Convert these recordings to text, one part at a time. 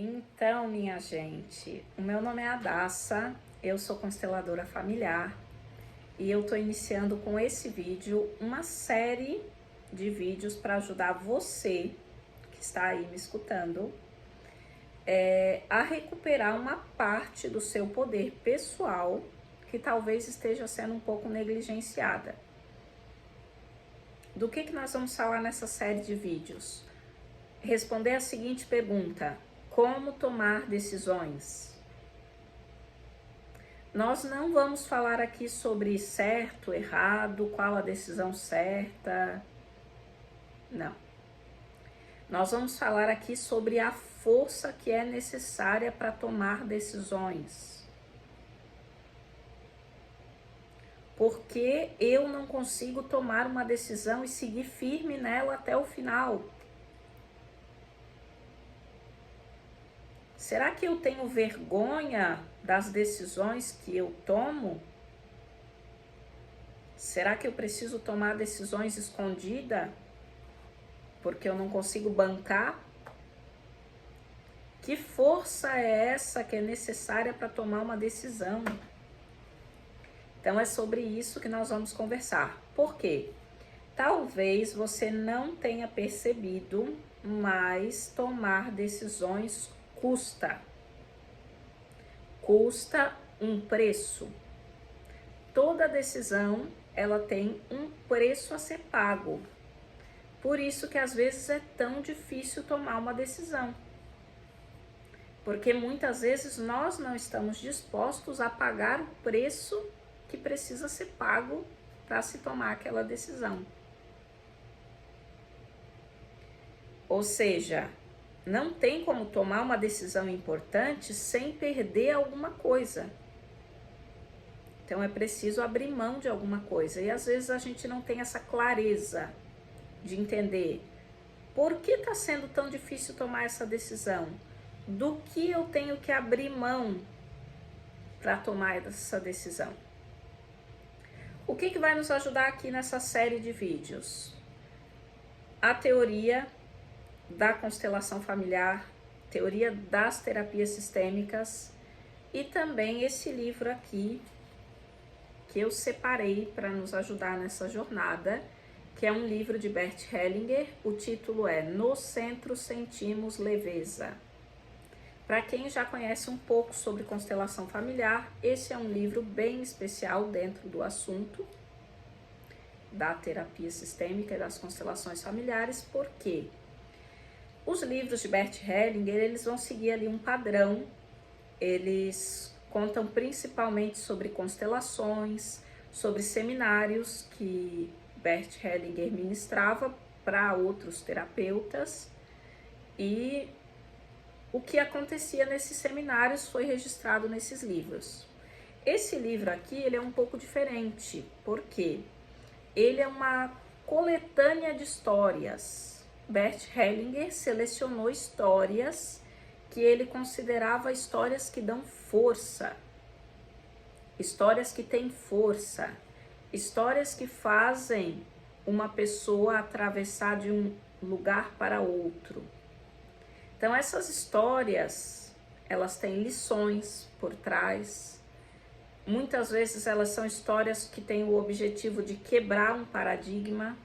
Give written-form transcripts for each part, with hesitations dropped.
Então, minha gente, o meu nome é Adassa, eu sou consteladora familiar e eu tô iniciando com esse vídeo uma série de vídeos para ajudar você que está aí me escutando a recuperar uma parte do seu poder pessoal que talvez esteja sendo um pouco negligenciada. Do que nós vamos falar nessa série de vídeos? Responder a seguinte pergunta: como tomar decisões? Nós não vamos falar aqui sobre certo, errado, qual a decisão certa. Não. Nós vamos falar aqui sobre a força que é necessária para tomar decisões. Porque eu não consigo tomar uma decisão e seguir firme nela até o final. Será que eu tenho vergonha das decisões que eu tomo? Será que eu preciso tomar decisões escondidas? Porque eu não consigo bancar? Que força é essa que é necessária para tomar uma decisão? Então é sobre isso que nós vamos conversar. Por quê? Talvez você não tenha percebido, mas tomar decisões custa um preço. Toda decisão ela tem um preço a ser pago. Por isso que às vezes é tão difícil tomar uma decisão. Porque muitas vezes nós não estamos dispostos a pagar o preço que precisa ser pago para se tomar aquela decisão. Ou seja, não tem como tomar uma decisão importante sem perder alguma coisa. Então é preciso abrir mão de alguma coisa. E às vezes a gente não tem essa clareza de entender por que está sendo tão difícil tomar essa decisão. Do que eu tenho que abrir mão para tomar essa decisão? O que vai nos ajudar aqui nessa série de vídeos? A teoria da constelação familiar, teoria das terapias sistêmicas e também esse livro aqui que eu separei para nos ajudar nessa jornada, que é um livro de Bert Hellinger. O título é No Centro Sentimos Leveza. Para quem já conhece um pouco sobre constelação familiar, esse é um livro bem especial dentro do assunto da terapia sistêmica e das constelações familiares, porque os livros de Bert Hellinger, eles vão seguir ali um padrão. Eles contam principalmente sobre constelações, sobre seminários que Bert Hellinger ministrava para outros terapeutas, e o que acontecia nesses seminários foi registrado nesses livros. Esse livro aqui, ele é um pouco diferente, porque ele é uma coletânea de histórias. Bert Hellinger selecionou histórias que ele considerava histórias que dão força, histórias que têm força, histórias que fazem uma pessoa atravessar de um lugar para outro. Então essas histórias, elas têm lições por trás. Muitas vezes elas são histórias que têm o objetivo de quebrar um paradigma,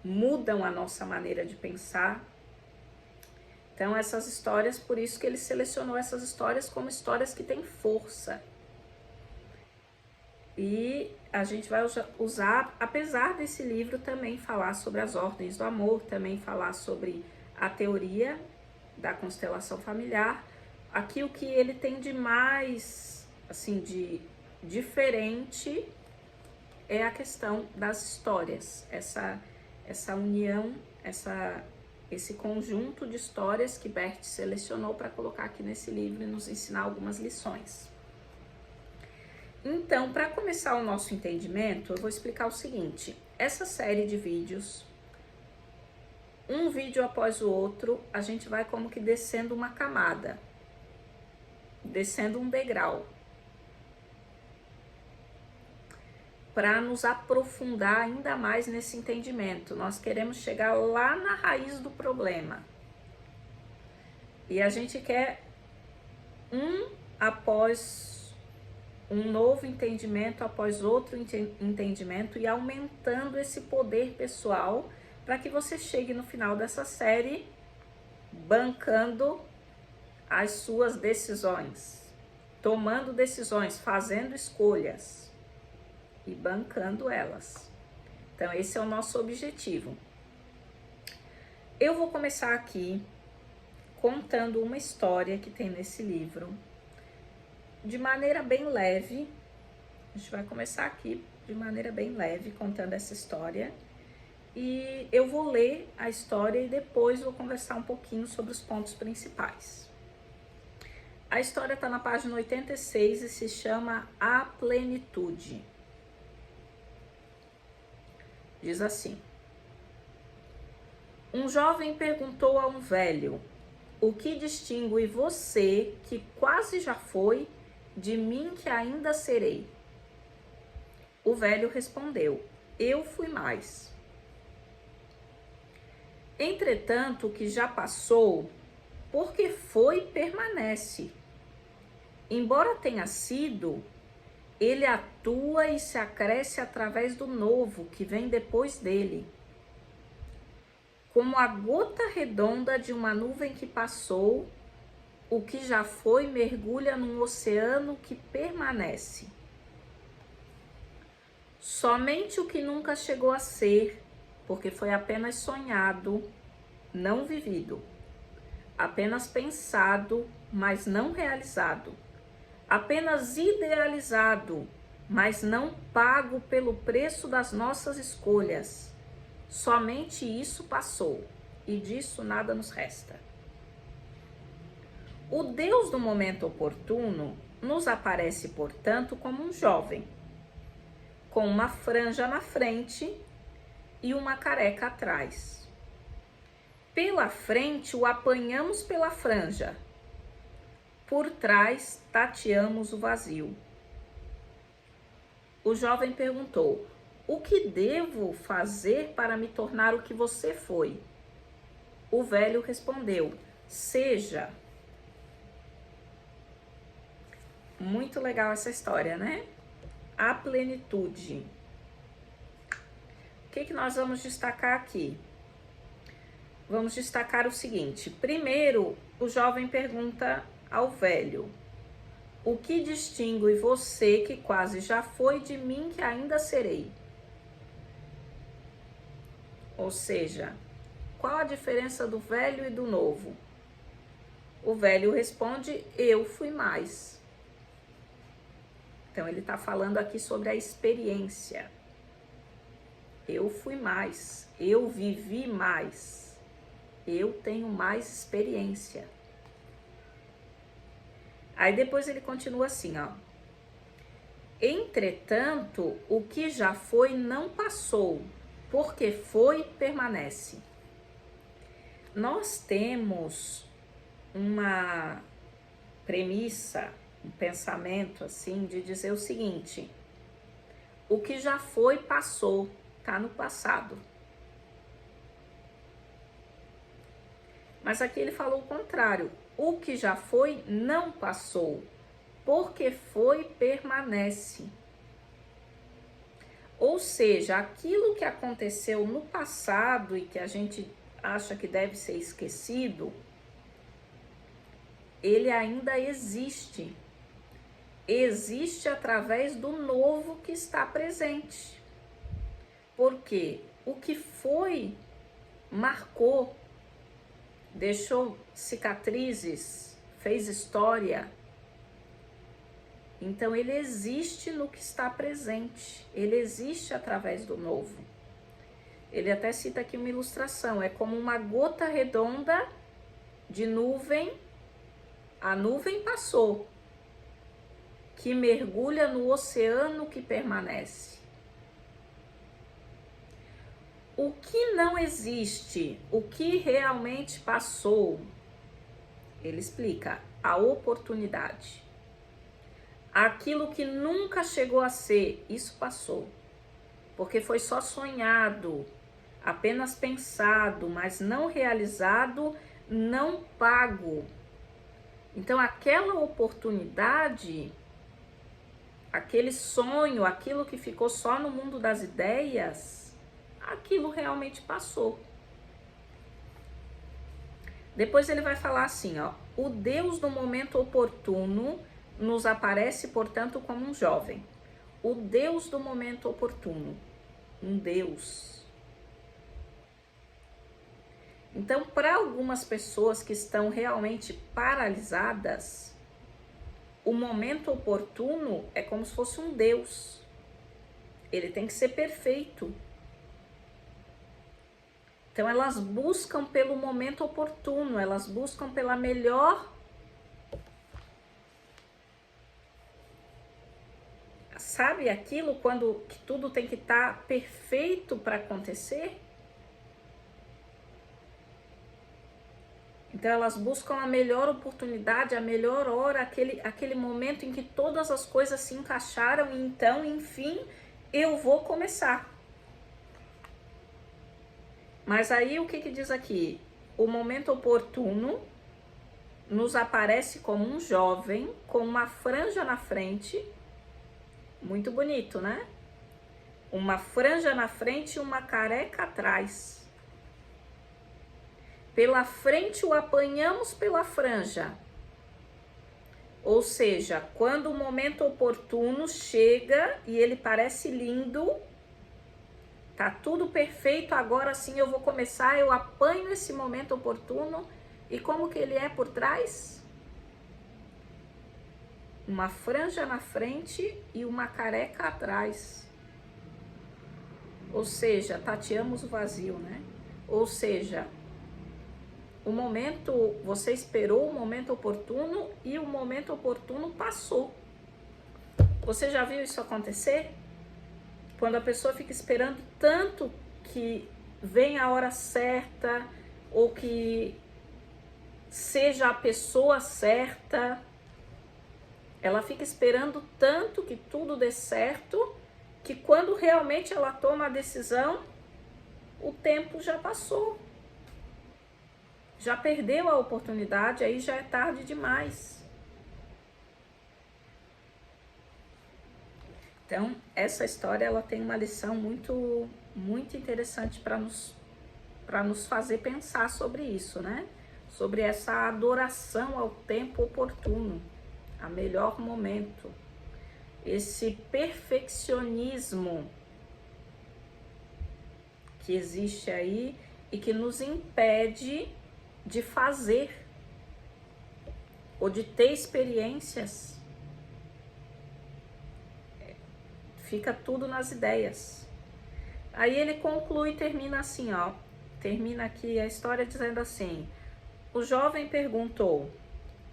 mudam a nossa maneira de pensar. Então essas histórias, por isso que ele selecionou essas histórias como histórias que têm força. E a gente vai usar, apesar desse livro também falar sobre as ordens do amor, também falar sobre a teoria da constelação familiar. Aqui o que ele tem de mais, assim, de diferente é a questão das histórias, essa união, esse conjunto de histórias que Bert selecionou para colocar aqui nesse livro e nos ensinar algumas lições. Então, para começar o nosso entendimento, eu vou explicar o seguinte: essa série de vídeos, um vídeo após o outro, a gente vai como que descendo uma camada, descendo um degrau, para nos aprofundar ainda mais nesse entendimento. Nós queremos chegar lá na raiz do problema. E a gente quer após um novo entendimento, após outro entendimento, e aumentando esse poder pessoal para que você chegue no final dessa série bancando as suas decisões, tomando decisões, fazendo escolhas e bancando elas. Então esse é o nosso objetivo. Eu vou começar aqui contando uma história que tem nesse livro, de maneira bem leve. A gente vai começar aqui de maneira bem leve, contando essa história. E eu vou ler a história e depois vou conversar um pouquinho sobre os pontos principais. A história está na página 86 e se chama A Plenitude. Diz assim: um jovem perguntou a um velho: o que distingue você, que quase já foi, de mim, que ainda serei? O velho respondeu: eu fui mais. Entretanto, o que já passou, porque foi, permanece. Embora tenha sido, ele atua e se acresce através do novo que vem depois dele. Como a gota redonda de uma nuvem que passou, o que já foi mergulha num oceano que permanece. Somente o que nunca chegou a ser, porque foi apenas sonhado, não vivido, apenas pensado, mas não realizado, apenas idealizado, mas não pago pelo preço das nossas escolhas. Somente isso passou, e disso nada nos resta. O Deus do momento oportuno nos aparece, portanto, como um jovem, com uma franja na frente e uma careca atrás. Pela frente o apanhamos pela franja, por trás tateamos o vazio. O jovem perguntou: o que devo fazer para me tornar o que você foi? O velho respondeu: seja. Muito legal essa história, né? A plenitude. O que nós vamos destacar aqui? Vamos destacar o seguinte: primeiro, o jovem pergunta ao velho: o que distingue você, que quase já foi, de mim, que ainda serei? Ou seja, qual a diferença do velho e do novo? O velho responde: eu fui mais. Então ele está falando aqui sobre a experiência. Eu fui mais, eu vivi mais, eu tenho mais experiência. Aí depois ele continua assim, ó: entretanto, o que já foi não passou, porque foi, permanece. Nós temos uma premissa, um pensamento assim, de dizer o seguinte: o que já foi, passou, está no passado. Mas aqui ele falou o contrário: o que já foi, não passou, porque foi, permanece. Ou seja, aquilo que aconteceu no passado e que a gente acha que deve ser esquecido, ele ainda existe. Existe através do novo que está presente. Porque o que foi, marcou, deixou cicatrizes, fez história. Então ele existe no que está presente, ele existe através do novo. Ele até cita aqui uma ilustração: é como uma gota redonda de nuvem, a nuvem passou, que mergulha no oceano que permanece. O que não existe, o que realmente passou, ele explica: a oportunidade. Aquilo que nunca chegou a ser, isso passou, porque foi só sonhado, apenas pensado, mas não realizado, não pago. Então, aquela oportunidade, aquele sonho, aquilo que ficou só no mundo das ideias, aquilo realmente passou. Depois ele vai falar assim, ó, o Deus do momento oportuno nos aparece, portanto, como um jovem. O Deus do momento oportuno, um Deus. Então, para algumas pessoas que estão realmente paralisadas, o momento oportuno é como se fosse um Deus. Ele tem que ser perfeito. Então, elas buscam pelo momento oportuno, elas buscam pela melhor. Sabe aquilo quando que tudo tem que estar perfeito para acontecer? Então, elas buscam a melhor oportunidade, a melhor hora, aquele momento em que todas as coisas se encaixaram e então, enfim, eu vou começar. Mas aí o que diz aqui? O momento oportuno nos aparece como um jovem com uma franja na frente, muito bonito, né? Uma franja na frente e uma careca atrás. Pela frente o apanhamos pela franja. Ou seja, quando o momento oportuno chega e ele parece lindo, tá tudo perfeito, agora sim eu vou começar, eu apanho esse momento oportuno. E como que ele é por trás? Uma franja na frente e uma careca atrás. Ou seja, tateamos o vazio, né? Ou seja, o momento, você esperou o momento oportuno e o momento oportuno passou. Você já viu isso acontecer? Quando a pessoa fica esperando tanto que venha a hora certa ou que seja a pessoa certa, ela fica esperando tanto que tudo dê certo, que quando realmente ela toma a decisão, o tempo já passou. Já perdeu a oportunidade, aí já é tarde demais. Então, essa história ela tem uma lição muito interessante para nos fazer pensar sobre isso, né? Sobre essa adoração ao tempo oportuno, a melhor momento. Esse perfeccionismo que existe aí e que nos impede de fazer ou de ter experiências. Fica tudo nas ideias. Aí ele conclui e termina assim, ó. Termina aqui a história dizendo assim: o jovem perguntou: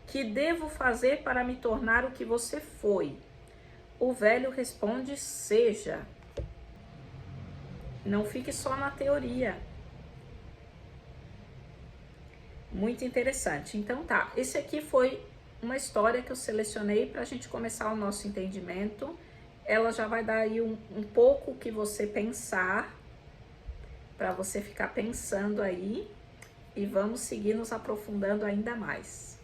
que devo fazer para me tornar o que você foi? O velho responde: seja. Não fique só na teoria. Muito interessante. Então tá, esse aqui foi uma história que eu selecionei para a gente começar o nosso entendimento. Ela já vai dar aí um pouco que você pensar, para você ficar pensando aí, e vamos seguir nos aprofundando ainda mais.